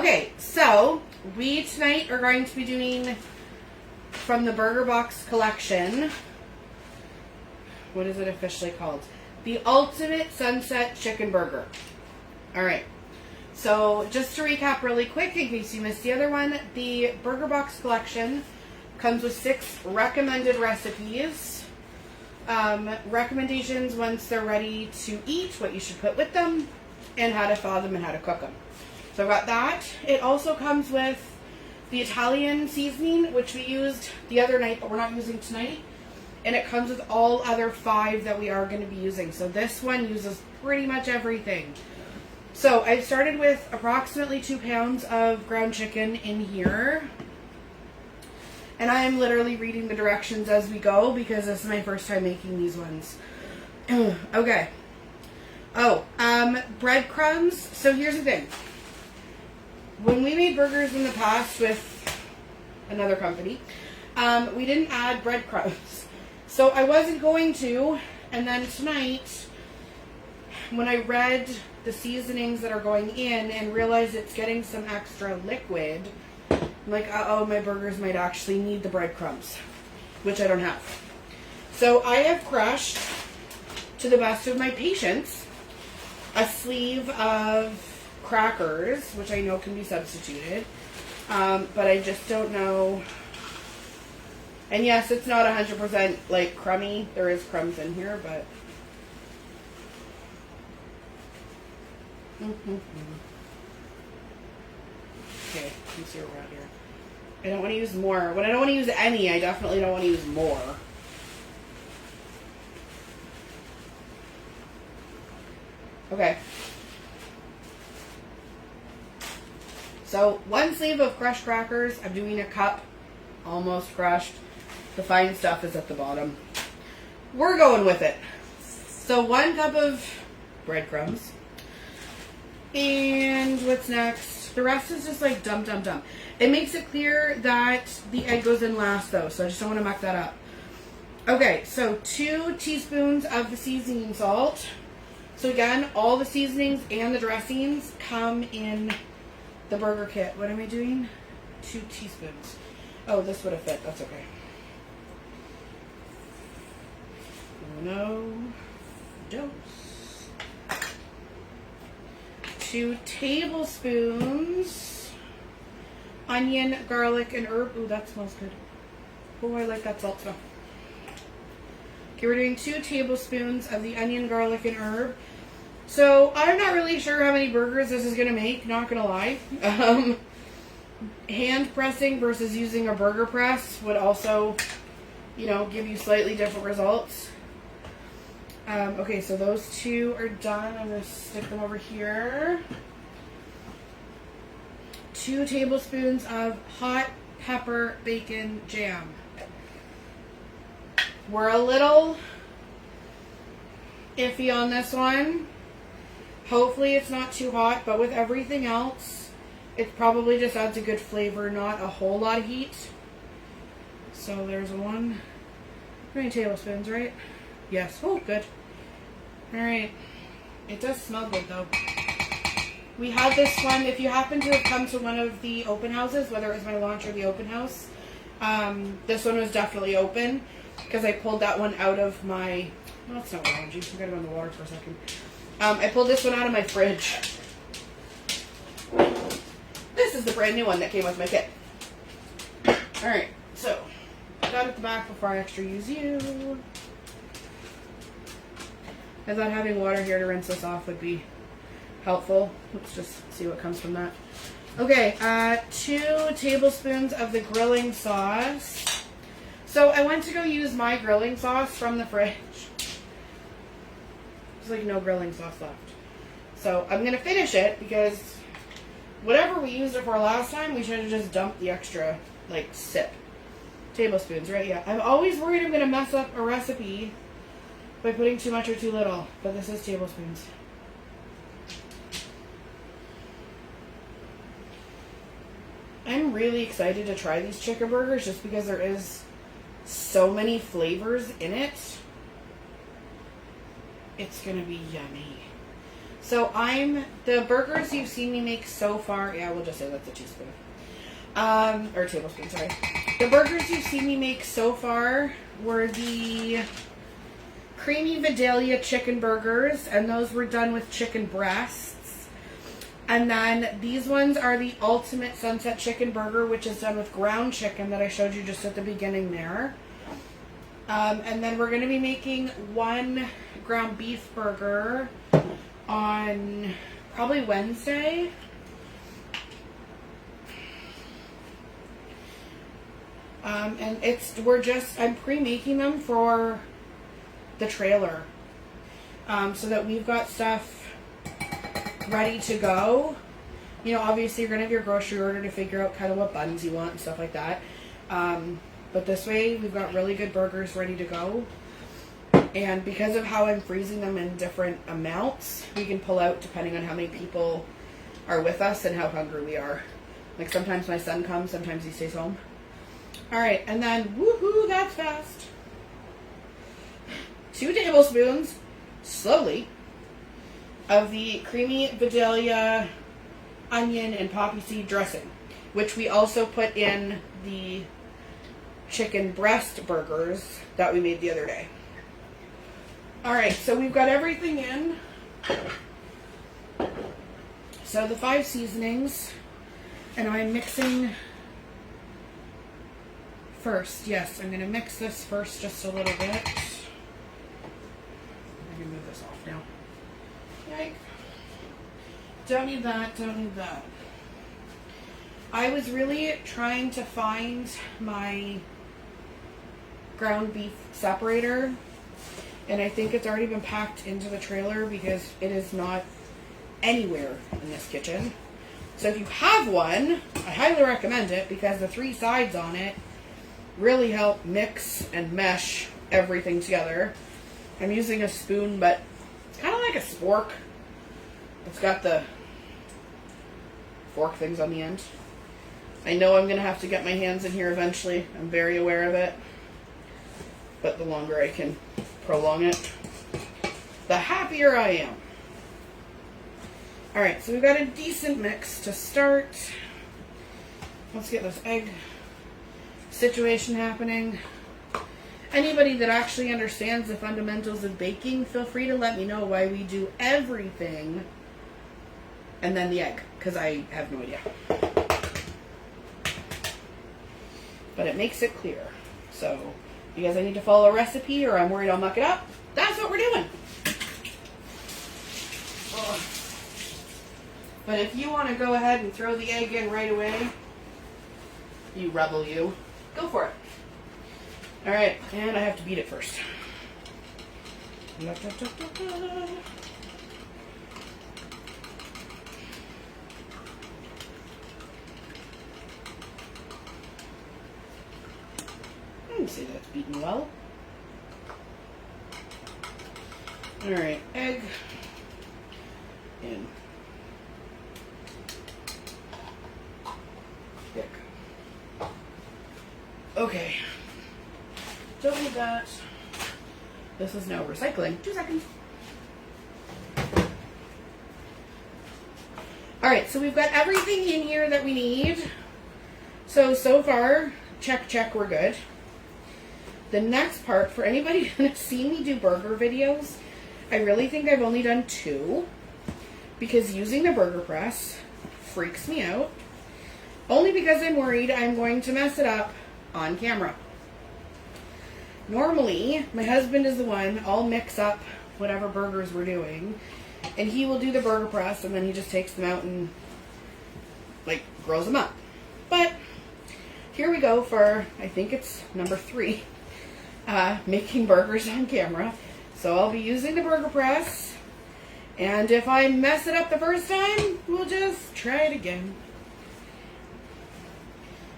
Okay, so we tonight are going to be doing from the Burger Box collection. What is it officially called? The Ultimate Sunset Chicken Burger. Alright, so just to recap really quick in case you missed the other one, the Burger Box collection comes with 6 recommended recipes. Recommendations once they're ready to eat, what you should put with them, and how to thaw them and how to cook them. So I've got that. It also comes with the Italian seasoning, which we used the other night, but we're not using tonight. And it comes with all other 5 that we are going to be using. So this one uses pretty much everything. So I've started with approximately 2 pounds of ground chicken in here. And I am literally reading the directions as we go because this is my first time making these ones. Okay. Oh, breadcrumbs. So here's the thing. When we made burgers in the past with another company, we didn't add breadcrumbs. So I wasn't going to, and then tonight, when I read the seasonings that are going in and realized it's getting some extra liquid, I'm like, uh-oh, my burgers might actually need the breadcrumbs, which I don't have. So I have crushed, to the best of my patience, a sleeve of crackers, which I know can be substituted, but I just don't know. And yes, it's not 100% like crummy. There is crumbs in here, but okay, let's see around here. I don't want to use more. When I don't want to use any, I definitely don't want to use more. Okay. So 1 sleeve of crushed crackers. I'm doing a cup, almost crushed. The fine stuff is at the bottom. We're going with it. So 1 cup of breadcrumbs. And what's next? The rest is just like dump. It makes it clear that the egg goes in last though, so I just don't want to muck that up. Okay, so 2 teaspoons of the seasoning salt. So again, all the seasonings and the dressings come in the burger kit. What am I doing? 2 teaspoons. Oh, this would have fit. That's okay. No dose. 2 tablespoons onion, garlic, and herb. Ooh, that smells good. Oh, I like that salt smell. Okay, we're doing 2 tablespoons of the onion, garlic, and herb. So I'm not really sure how many burgers this is going to make, not going to lie. Hand pressing versus using a burger press would also, you know, give you slightly different results. Okay, so those 2 are done. I'm going to stick them over here. 2 tablespoons of hot pepper bacon jam. We're a little iffy on this one. Hopefully it's not too hot, but with everything else, it probably just adds a good flavor, not a whole lot of heat. So there's 1. How many tablespoons, right? Yes. Oh, good. Alright. It does smell good, though. We had this one, if you happen to have come to one of the open houses, whether it was my launch or the open house, this one was definitely open, because I pulled that one out of my, no, it's not orange, I'm going to go in the water for a second. I pulled this one out of my fridge. This is the brand new one that came with my kit. Alright, so, got at the back before I extra use you. I thought having water here to rinse this off would be helpful. Let's just see what comes from that. Okay, 2 tablespoons of the grilling sauce. So I went to go use my grilling sauce from the fridge. There's like no grilling sauce left. So I'm going to finish it because whatever we used it for last time, we should have just dumped the extra, like, sip. Tablespoons, right? Yeah. I'm always worried I'm going to mess up a recipe by putting too much or too little, but this is tablespoons. I'm really excited to try these chicken burgers just because there is so many flavors in it. It's going to be yummy. So the burgers you've seen me make so far, yeah, we'll just say that's a teaspoon. Or tablespoon, sorry. The burgers you've seen me make so far were the creamy Vidalia chicken burgers, and those were done with chicken breasts. And then these ones are the ultimate sunset chicken burger, which is done with ground chicken that I showed you just at the beginning there. And then we're going to be making one ground beef burger on probably Wednesday. And I'm pre-making them for the trailer, so that we've got stuff ready to go. You know, obviously you're gonna have your grocery order to figure out kind of what buns you want and stuff like that. But this way we've got really good burgers ready to go. And because of how I'm freezing them in different amounts, we can pull out depending on how many people are with us and how hungry we are. Like sometimes my son comes, sometimes he stays home. Alright, and then, woohoo, that's fast. 2 tablespoons, slowly, of the creamy Vidalia onion and poppy seed dressing, which we also put in the chicken breast burgers that we made the other day. Alright, so we've got everything in. So the 5 seasonings, and I'm mixing first. Yes, I'm going to mix this first just a little bit. I can move this off now. Yike. Don't need that, don't need that. I was really trying to find my ground beef separator, and I think it's already been packed into the trailer because it is not anywhere in this kitchen. So if you have one, I highly recommend it because the 3 sides on it really help mix and mesh everything together. I'm using a spoon, but it's kind of like a spork. It's got the fork things on the end. I know I'm going to have to get my hands in here eventually. I'm very aware of it. But the longer I can prolong it, the happier I am. Alright, so we've got a decent mix to start. Let's get this egg situation happening. Anybody that actually understands the fundamentals of baking, feel free to let me know why we do everything and then the egg, because I have no idea. But it makes it clear. So, because I need to follow a recipe or I'm worried I'll muck it up, that's what we're doing. Ugh. But if you want to go ahead and throw the egg in right away, you rebel you, go for it. Alright, and I have to beat it first. Let me see that's beaten well. Alright, egg in. Stick. Okay. Don't need that. This is now recycling. 2 seconds. Alright, so we've got everything in here that we need. So far, check, we're good. The next part, for anybody that's seen me do burger videos, I really think I've only done 2. Because using the burger press freaks me out. Only because I'm worried I'm going to mess it up on camera. Normally, my husband is the one, I'll mix up whatever burgers we're doing, and he will do the burger press, and then he just takes them out and, like, grows them up. But, here we go for, I think it's number 3, making burgers on camera. So I'll be using the burger press, and if I mess it up the first time, we'll just try it again.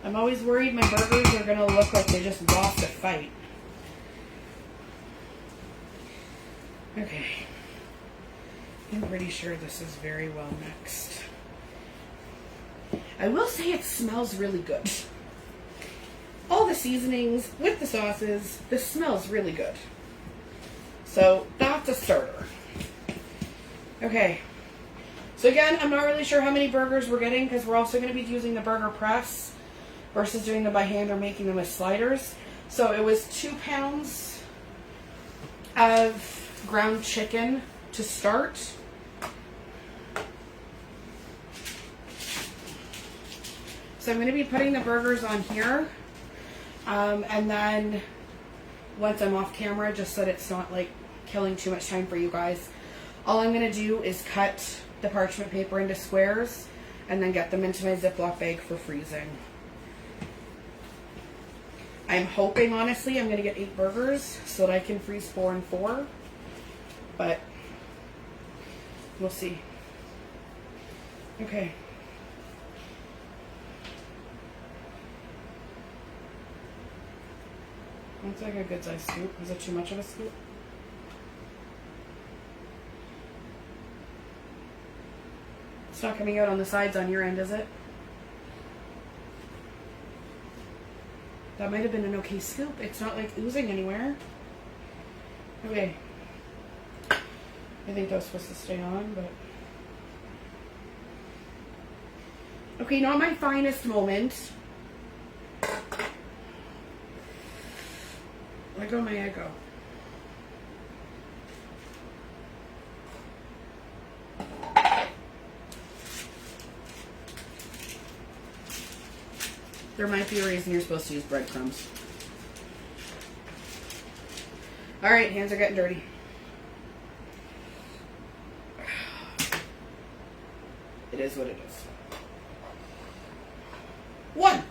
I'm always worried my burgers are going to look like they just lost a fight. Okay, I'm pretty sure this is very well mixed. I will say it smells really good. All the seasonings with the sauces, this smells really good. So that's a starter. Okay, So again, I'm not really sure how many burgers we're getting because we're also going to be using the burger press versus doing them by hand or making them as sliders. So it was 2 pounds of ground chicken to start. So I'm going to be putting the burgers on here. And then once I'm off camera, just so that it's not like killing too much time for you guys, all I'm going to do is cut the parchment paper into squares and then get them into my Ziploc bag for freezing. I'm hoping, honestly, I'm going to get 8 burgers so that I can freeze 4 and 4, but we'll see. Okay. Looks like a good size scoop. Is it too much of a scoop? It's not coming out on the sides on your end, is it? That might have been an okay scoop. It's not like oozing anywhere. Okay. I think that was supposed to stay on, but... Okay, not my finest moment. Let go my egg go. There might be a reason you're supposed to use breadcrumbs. Alright, hands are getting dirty. It is what it is. 1!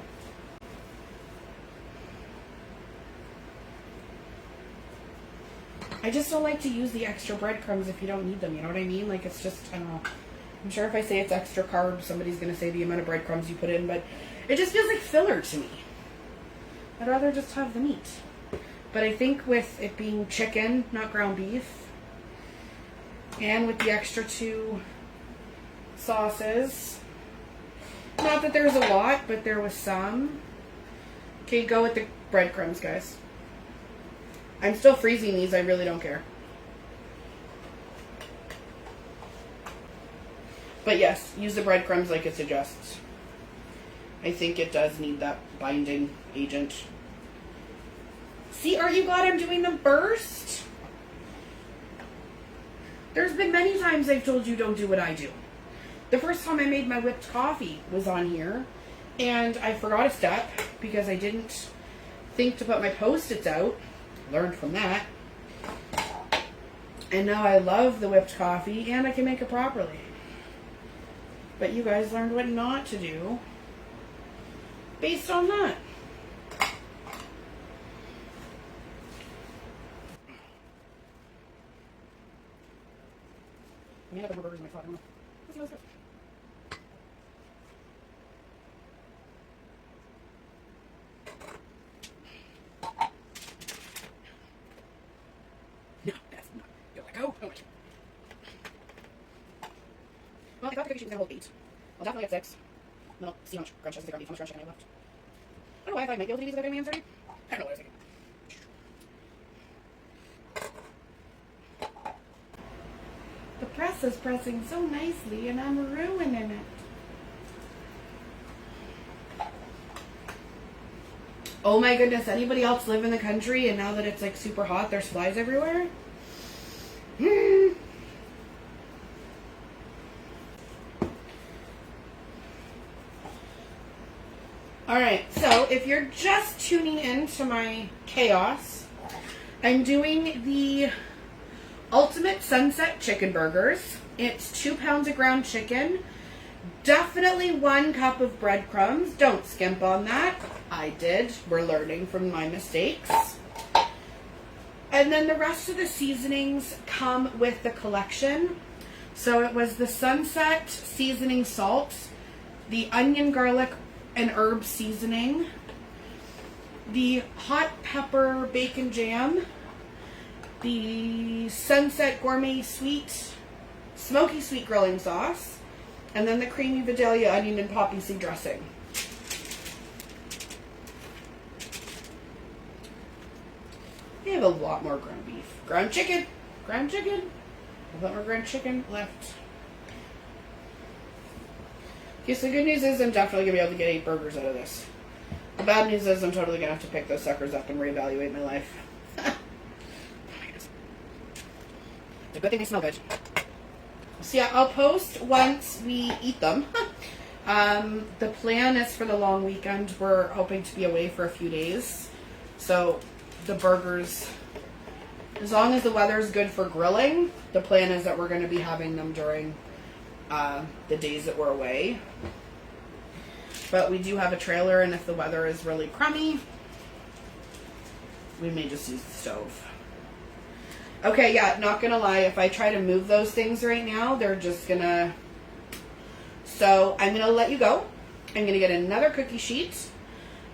I just don't like to use the extra breadcrumbs if you don't need them, you know what I mean? Like, it's just, I don't know. I'm sure if I say it's extra carb, somebody's going to say the amount of breadcrumbs you put in, but it just feels like filler to me. I'd rather just have the meat. But I think with it being chicken, not ground beef, and with the extra 2 sauces, not that there's a lot, but there was some. Okay, go with the breadcrumbs, guys. I'm still freezing these, I really don't care. But yes, use the breadcrumbs like it suggests. I think it does need that binding agent. See, are you glad I'm doing them first? There's been many times I've told you don't do what I do. The first time I made my whipped coffee was on here, and I forgot a step because I didn't think to put my Post-its out. Learned from that. And now I love the whipped coffee, and I can make it properly. But you guys learned what not to do based on that. I may have more burgers in my pot. I don't know. Let's see how this goes. No, that's not. Don't let go. Oh, well, I thought the cookie sheet was going to hold 8. I'll definitely get 6. No, see how much ground chicken, how much ground chicken I have left. I don't know why I thought I might be able to do these without getting my hands dirty. I don't know what I was thinking. The press is pressing so nicely and I'm ruining it. Oh my goodness, anybody else live in the country and now that it's like super hot, there's flies everywhere? Alright, so if you're just tuning in to my chaos, I'm doing the Ultimate Sunset Chicken Burgers. It's 2 pounds of ground chicken, definitely 1 cup of breadcrumbs. Don't skimp on that. I did. We're learning from my mistakes. And then the rest of the seasonings come with the collection. So it was the Sunset Seasoning Salt, the Onion, Garlic, and Herb Seasoning, the Hot Pepper Bacon Jam, the Sunset Gourmet Sweet, Smoky Sweet Grilling Sauce, and then the Creamy Vidalia Onion and Poppy Seed Dressing. We have a lot more ground beef. Ground chicken! A lot more ground chicken left. Okay, so the good news is I'm definitely going to be able to get 8 burgers out of this. The bad news is I'm totally going to have to pick those suckers up and reevaluate my life. It's a good thing they smell good. So yeah, I'll post once we eat them. The plan is for the long weekend. We're hoping to be away for a few days. So the burgers, as long as the weather's good for grilling, the plan is that we're going to be having them during the days that we're away. But we do have a trailer, and if the weather is really crummy, we may just use the stove. Okay, yeah, not gonna lie, if I try to move those things right now, they're just gonna... So I'm gonna let you go. I'm gonna get another cookie sheet.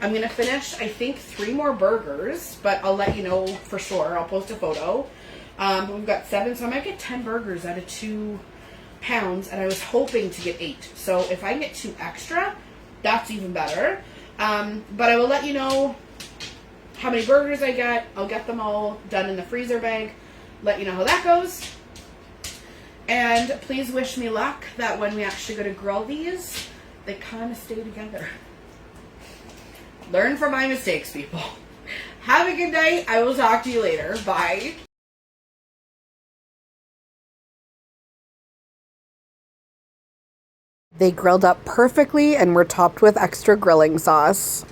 I'm gonna finish, I think, 3 more burgers, but I'll let you know for sure. I'll post a photo. But we've got 7, so I might get 10 burgers out of 2 pounds, and I was hoping to get 8. So if I can get 2 extra, that's even better. But I will let you know how many burgers I get. I'll get them all done in the freezer bag. Let you know how that goes. And please wish me luck that when we actually go to grill these, they kind of stay together. Learn from my mistakes, people. Have a good night. I will talk to you later. Bye. They grilled up perfectly and were topped with extra grilling sauce.